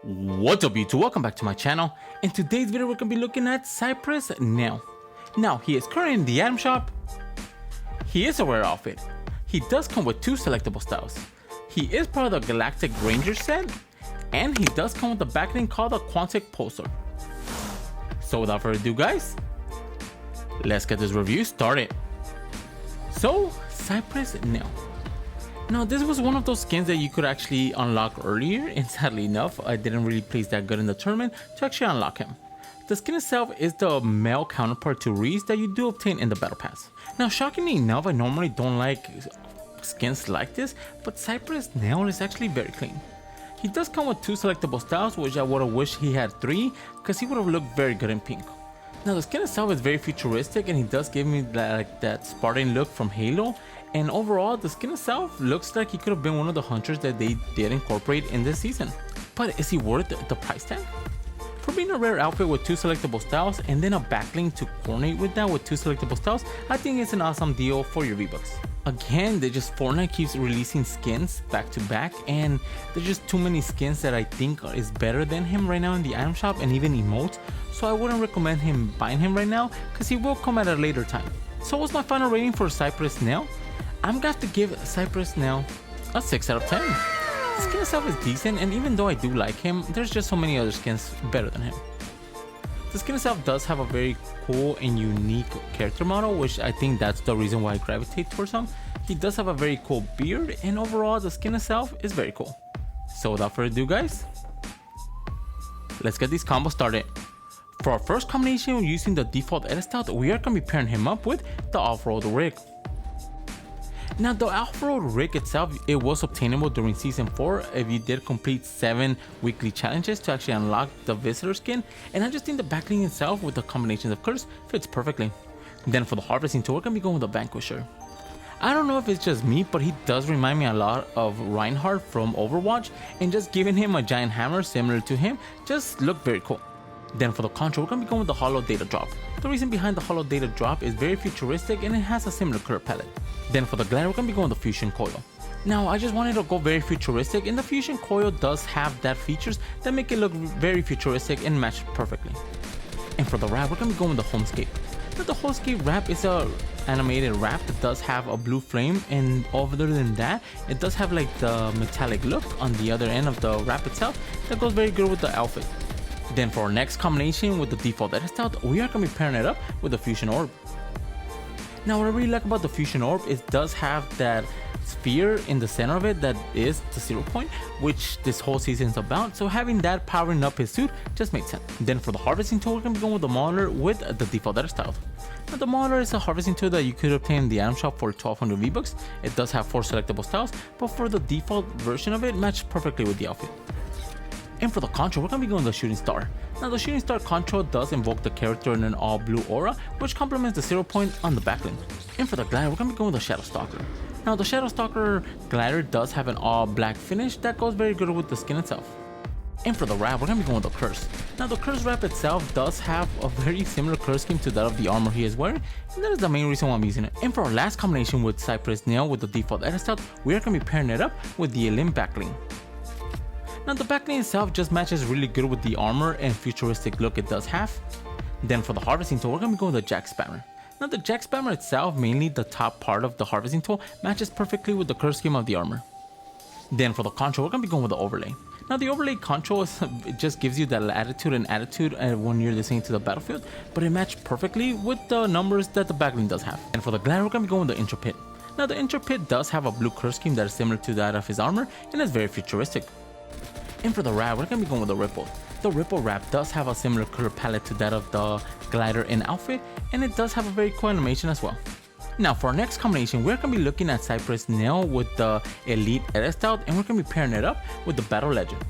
What's up YouTube, welcome back to my channel. In today's video we're going to be looking at CYPRUS NELL. Now he is currently in the item shop. He is a rare outfit. He does come with two selectable styles. He is part of the Galactic Ranger set, and he does come with a backlink called the Quantic Pulsar. So without further ado guys, let's get this review started. So CYPRUS NELL. Now this was one of those skins that you could actually unlock earlier, and sadly enough I didn't really place that good in the tournament to actually unlock him. The skin itself is the male counterpart to Reese that you do obtain in the battle pass. Now shockingly enough, I normally don't like skins like this, but CYPRUS NELL is actually very clean. He does come with two selectable styles, which I would have wished he had three, because he would have looked very good in pink. Now the skin itself is very futuristic, and he does give me that Spartan look from Halo, and overall the skin itself looks like he could have been one of the hunters that they did incorporate in this season. But is he worth the price tag? For being a rare outfit with two selectable styles and then a backlink to coordinate with that with two selectable styles, I think it's an awesome deal for your V-Bucks. Again, Fortnite keeps releasing skins back to back, and there's just too many skins that I think is better than him right now in the item shop, and even emotes, so I wouldn't recommend him buying him right now because he will come at a later time. So what's my final rating for CYPRUS NELL? I'm gonna have to give CYPRUS NELL a 6 out of 10. The skin itself is decent, and even though I do like him, there's just so many other skins better than him. The skin itself does have a very cool and unique character model, which I think that's the reason why I gravitate towards him. He does have a very cool beard, and overall the skin itself is very cool. So without further ado guys, let's get these combos started. For our first combination using the default edit style, we are going to be pairing him up with the off-road rig. Now the off-road rig itself, it was obtainable during season 4 if you did complete 7 weekly challenges to actually unlock the visitor skin, and I just think the backlink itself with the combinations of colors fits perfectly. Then for the harvesting tool, we're going to be going with the Vanquisher. I don't know if it's just me, but he does remind me a lot of Reinhardt from Overwatch, and just giving him a giant hammer similar to him just looked very cool. Then for the control, we're going to be going with the Hollow Data Drop. The reason behind the Hollow Data Drop is very futuristic and it has a similar color palette. Then for the glider, we're going to be going with the Fusion Coil. Now I just wanted to go very futuristic, and the Fusion Coil does have that features that make it look very futuristic and match perfectly. And for the wrap, we're going to be going with the Homescape. Now the Homescape wrap is a animated wrap that does have a blue frame, and other than that it does have like the metallic look on the other end of the wrap itself that goes very good with the outfit. Then for our next combination with the default edit style, we are going to be pairing it up with the Fusion Orb. Now what I really like about the Fusion Orb is it does have that sphere in the center of it that is the 0 point, which this whole season is about, so having that powering up his suit just makes sense. Then for the harvesting tool, we're going to be going with the Mauler with the default edit style. Now the Mauler is a harvesting tool that you could obtain in the item shop for 1200 V-Bucks. It does have 4 selectable styles, but for the default version of it, matches perfectly with the outfit. And for the control, we're going to be going with the Shooting Star. Now the Shooting Star control does invoke the character in an all blue aura, which complements the 0 point on the backlink. And for the glider, we're going to be going with the Shadow Stalker. Now the Shadow Stalker glider does have an all black finish that goes very good with the skin itself. And for the wrap, we're going to be going with the Curse. Now the Curse wrap itself does have a very similar color scheme to that of the armor he is wearing, and that is the main reason why I'm using it. And for our last combination with CYPRUS NELL with the default edit style, we are going to be pairing it up with the Elim backlink. Now the backlink itself just matches really good with the armor and futuristic look it does have. Then for the harvesting tool, we're going to be going with the Jack Spammer. Now the Jack Spammer itself, mainly the top part of the harvesting tool, matches perfectly with the color scheme of the armor. Then for the control, we're going to be going with the overlay. Now the overlay control it just gives you that latitude and attitude when you're listening to the battlefield, but it matches perfectly with the numbers that the backlink does have. And for the glider, we're going to be going with the Intrepid. Now the Intrepid does have a blue color scheme that is similar to that of his armor, and is very futuristic. And for the wrap, we're going to be going with the Ripple. The Ripple wrap does have a similar color palette to that of the glider and outfit, and it does have a very cool animation as well. Now for our next combination, we're going to be looking at CYPRUS NELL with the Elite edit style, and we're going to be pairing it up with the Battle Legend.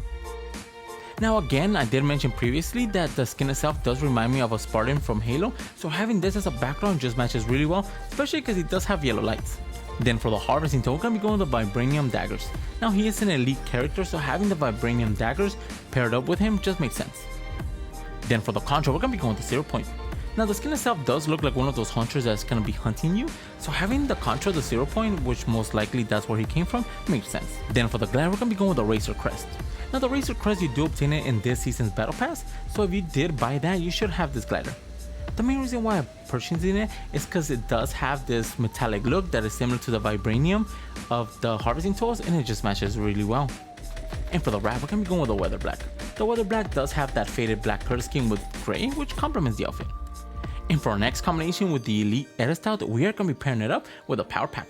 Now again, I did mention previously that the skin itself does remind me of a Spartan from Halo, so having this as a background just matches really well, especially because it does have yellow lights. Then for the harvesting tool, we're going to be going with the Vibranium Daggers. Now he is an elite character, so having the Vibranium Daggers paired up with him just makes sense. Then for the control, we're going to be going with the 0 point. Now the skin itself does look like one of those hunters that's going to be hunting you, so having the contra the 0 point, which most likely that's where he came from, makes sense. Then for the glider, we're going to be going with the Razor Crest. Now the Razor Crest, you do obtain it in this season's battle pass, so if you did buy that, you should have this glider. The main reason why I'm purchasing it is because it does have this metallic look that is similar to the vibranium of the harvesting tools, and it just matches really well. And for the wrap, we're going to be going with the Weather Black. The Weather Black does have that faded black color scheme with gray, which complements the outfit. And for our next combination with the Elite Edit Style, we are going to be pairing it up with a Power Pack.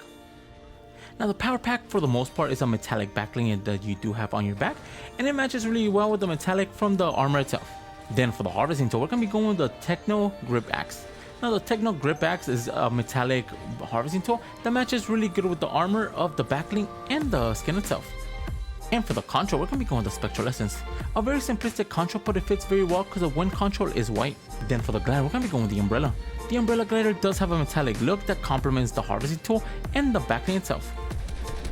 Now the Power Pack for the most part is a metallic backling that you do have on your back, and it matches really well with the metallic from the armor itself. Then for the harvesting tool, we're going to be going with the Techno Grip Axe. Now the Techno Grip Axe is a metallic harvesting tool that matches really good with the armor of the backling and the skin itself. And for the control, we're going to be going with the Spectral Essence. A very simplistic control, but it fits very well because the wind control is white. Then for the glider, we're going to be going with the Umbrella. The Umbrella glider does have a metallic look that complements the harvesting tool and the backling itself.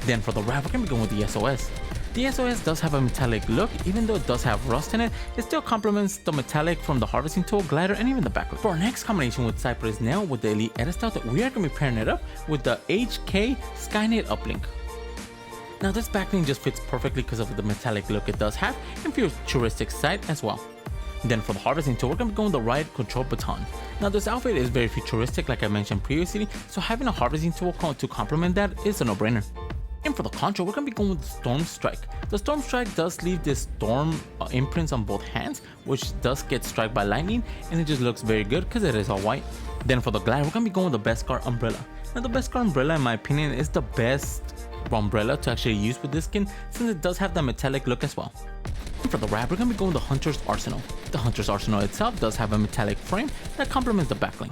Then for the wrap, we're going to be going with the SOS. The SOS does have a metallic look. Even though it does have rust in it, it still complements the metallic from the harvesting tool, glider, and even the backling. For our next combination with CYPRUS Nell with the Elite Edit Style, we are going to be pairing it up with the HK Skynet Uplink. Now this backling just fits perfectly because of the metallic look it does have and futuristic sight as well. Then for the harvesting tool, we're going to be going with the Riot Control Baton. Now this outfit is very futuristic like I mentioned previously, so having a harvesting tool to complement that is a no-brainer. And for the control, we're going to be going with the Storm Strike. The Storm Strike does leave this storm imprints on both hands, which does get struck by lightning, and it just looks very good because it is all white. Then for the glider, we're going to be going with the Beskar Umbrella. Now the Beskar Umbrella, in my opinion, is the best umbrella to actually use with this skin since it does have the metallic look as well. And for the wrap, we're going to be going with the Hunter's Arsenal. The Hunter's Arsenal itself does have a metallic frame that complements the backling.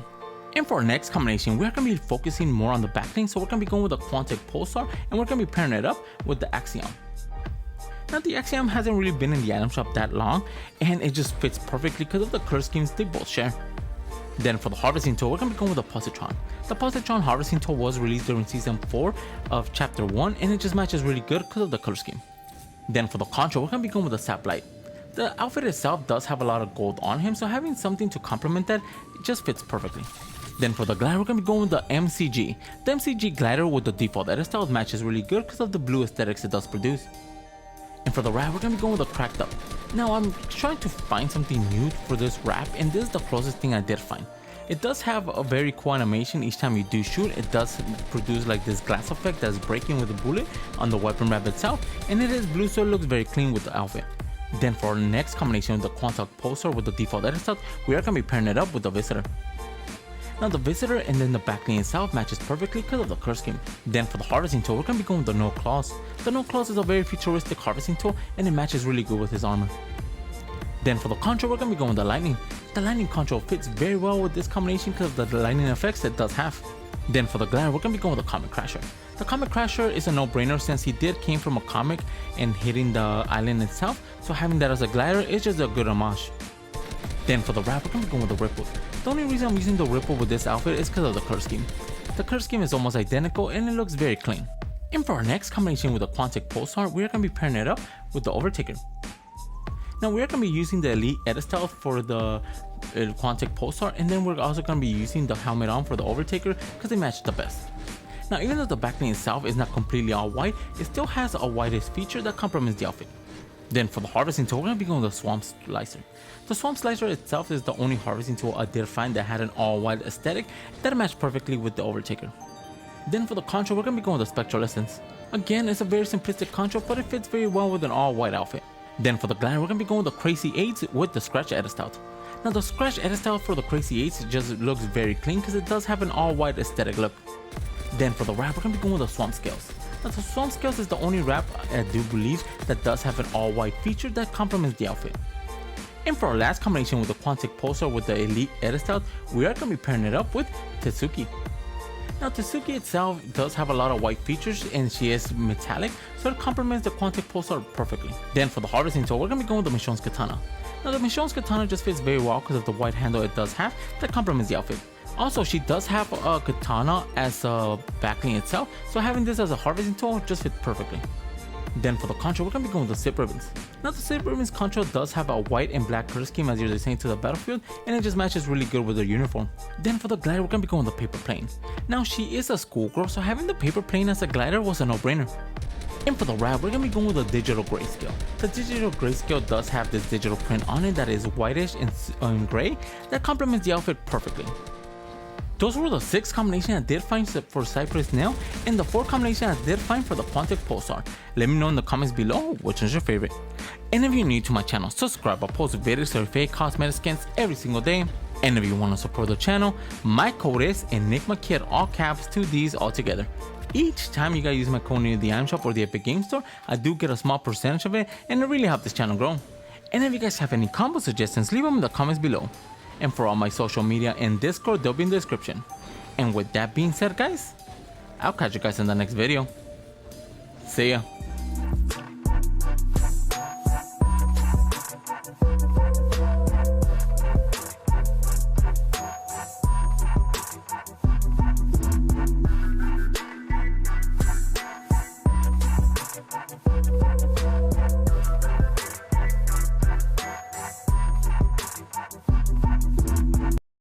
And for our next combination, we're going to be focusing more on the backling, so we're going to be going with the Quantic Pulsar, and we're going to be pairing it up with the Axiom. Now the Axiom hasn't really been in the item shop that long, and it just fits perfectly because of the color schemes they both share. Then for the harvesting tool, we're going to be going with the Positron. The Positron harvesting tool was released during season 4 of chapter 1, and it just matches really good because of the color scheme. Then for the control, we're going to be going with the Saplight. The outfit itself does have a lot of gold on him, so having something to complement that, it just fits perfectly. Then for the glider, we're going to be going with the MCG. The MCG glider with the default edit style matches really good because of the blue aesthetics it does produce. And for the wrap, we're going to be going with the Cracked Up. Now I'm trying to find something new for this wrap, and this is the closest thing I did find. It does have a very cool animation. Each time you do shoot, it does produce like this glass effect that's breaking with the bullet on the weapon wrap itself, and it is blue, so it looks very clean with the outfit. Then for our next combination with the Quantic Pulsar with the default edit style, we are going to be pairing it up with the Visitor. Now the Visitor and then the backling itself matches perfectly because of the color scheme. Then for the harvesting tool, we're going to be going with the No Claws. The No Claws is a very futuristic harvesting tool, and it matches really good with his armor. Then for the control, we're going to be going with the Lightning. The Lightning control fits very well with this combination because of the lightning effects it does have. Then for the glider, we're going to be going with the Comet Crasher. The Comet Crasher is a no-brainer since he came from a comic and hitting the island itself, so having that as a glider is just a good homage. Then for the wrap, we're going to be going with the Ripple. The only reason I'm using the Ripple with this outfit is because of the color scheme. The color scheme is almost identical and it looks very clean. And for our next combination with the Quantic Pulsar, we're going to be pairing it up with the Overtaker. Now we're going to be using the Elite Edit Style for the Quantic Pulsar, and then we're also going to be using the helmet on for the Overtaker because they match the best. Now even though the backling itself is not completely all white, it still has a whitish feature that complements the outfit. Then for the harvesting tool, we're going to be going with the Swamp Slicer. The Swamp Slicer itself is the only harvesting tool I did find that had an all-white aesthetic that matched perfectly with the Overtaker. Then for the control, we're going to be going with the Spectral Essence. Again, it's a very simplistic control, but it fits very well with an all-white outfit. Then for the glider, we're going to be going with the Crazy 8s with the Scratch Edit Style. Now the Scratch Edit Style for the Crazy 8s just looks very clean because it does have an all-white aesthetic look. Then for the wrap, we're going to be going with the Swamp Scales. Now the Swamp Scales is the only wrap I do believe that does have an all-white feature that complements the outfit. And for our last combination with the Quantic Pulsar with the Elite Edit Style, we are going to be pairing it up with Tetsuki. Now Tetsuki itself does have a lot of white features and she is metallic, so it complements the Quantic Pulsar perfectly. Then for the harvesting tool, we're going to be going with the Michonne's Katana. Now the Michonne's Katana just fits very well because of the white handle it does have that complements the outfit. Also, she does have a katana as a backling itself, so having this as a harvesting tool just fits perfectly. Then for the control, we're going to be going with the Zip Ribbons. Now the Zip Ribbons control does have a white and black color scheme as you're saying to the battlefield, and it just matches really good with their uniform. Then for the glider, we're going to be going with the Paper Plane. Now she is a schoolgirl, so having the Paper Plane as a glider was a no-brainer. And for the wrap, we're gonna be going with a digital grayscale. The digital grayscale does have this digital print on it that is whitish and gray that complements the outfit perfectly. Those were the 6 combinations I did find for Cyprus Nail and the 4 combinations I did find for the Pontic Pulsar. Let me know in the comments below which one's your favorite. And if you're new to my channel, subscribe. I post videos of fake cosmetic skins every single day. And if you want to support the channel, my code is ENIGMAKIDD, all caps, 2 Ds all together. Each time you guys use my code near the item shop or the Epic Game Store, I do get a small percentage of it and it really helps this channel grow. And if you guys have any combo suggestions, leave them in the comments below. And for all my social media and Discord, they'll be in the description. And with that being said, guys, I'll catch you guys in the next video. See ya.